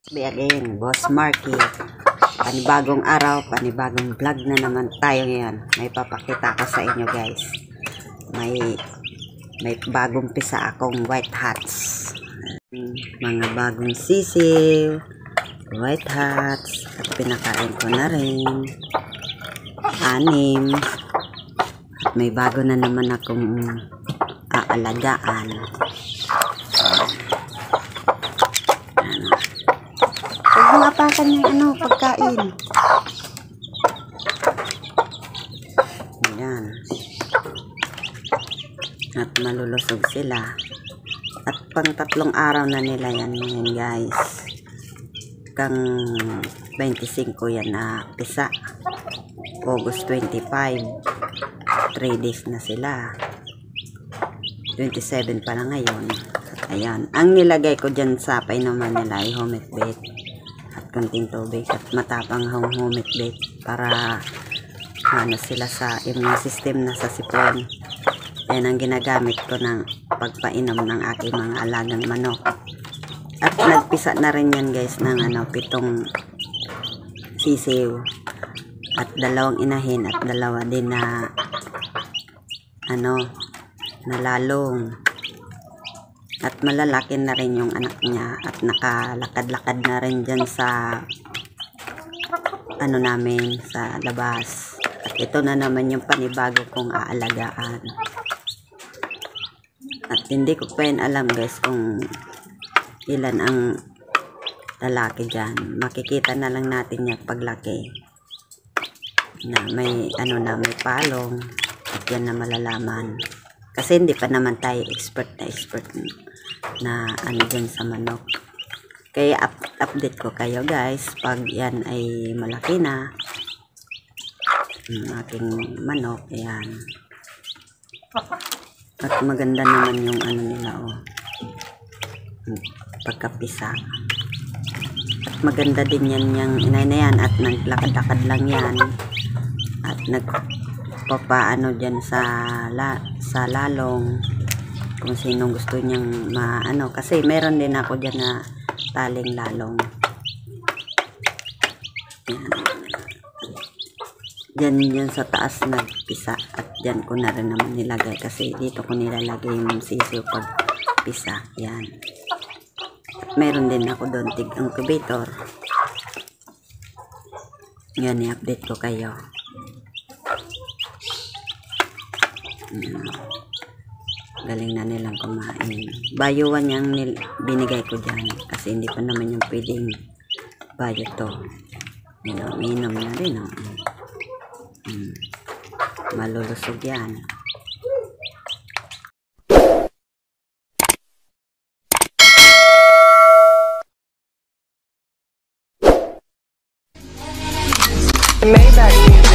Again, Boss Marky. Panibagong araw, panibagong vlog na naman tayo ngayon. May papakita ko sa inyo guys. May bagong pisa akong white hats. Mga bagong sisiw, white hats. At pinakain ko na rin. 6. At may bago na naman akong aalagaan. Huwag mo apakan yung pagkain. Ayan. At malulusog sila. At pang 3 araw na nila yan ngayon guys. Kang 25 yan na pisa. August 25. 3 days na sila. 27 pa lang ngayon. At ayan. Ang nilagay ko dyan sa painuman nila ay homemade bait. At konting tubig at matapang homemade bait para sila sa immune system na sa sipon. Yan ang ginagamit ko ng pagpainom ng aking mga alagang manok. At nagpisa na rin yan guys ng 7 sisiw at 2 inahin at 2 din na lalong. At malalaki na rin yung anak niya at nakalakad-lakad na rin dyan sa namin sa labas. At ito na naman yung panibago kong aalagaan. At hindi ko pa yun alam guys kung ilan ang lalaki dyan. Makikita na lang natin yan paglaki. Na may may palong at yan na malalaman. Kasi hindi pa naman tayo expert na dyan sa manok. Kaya update ko kayo guys pag yan ay malaki na aking manok. Ayan. At maganda naman yung nila pagkapisa. At maganda din yan yung inay na yan at naglakad-lakad lang yan at nagpapaano dyan sa lalong kung sinong gusto niyang kasi meron din ako dyan na taling lalong. Yan. Dyan sa taas nagpisa at dyan ko na rin naman nilagay kasi dito ko nilalagay yung sisiw pag pisa. Yan. At meron din ako doon incubator. Yan, i-update ko kayo. Galing na nilang kumain. Bayuan yung binigay ko dyan kasi hindi pa naman yung pwedeng bayo to. Minom na rin malulusog yan. Maybach.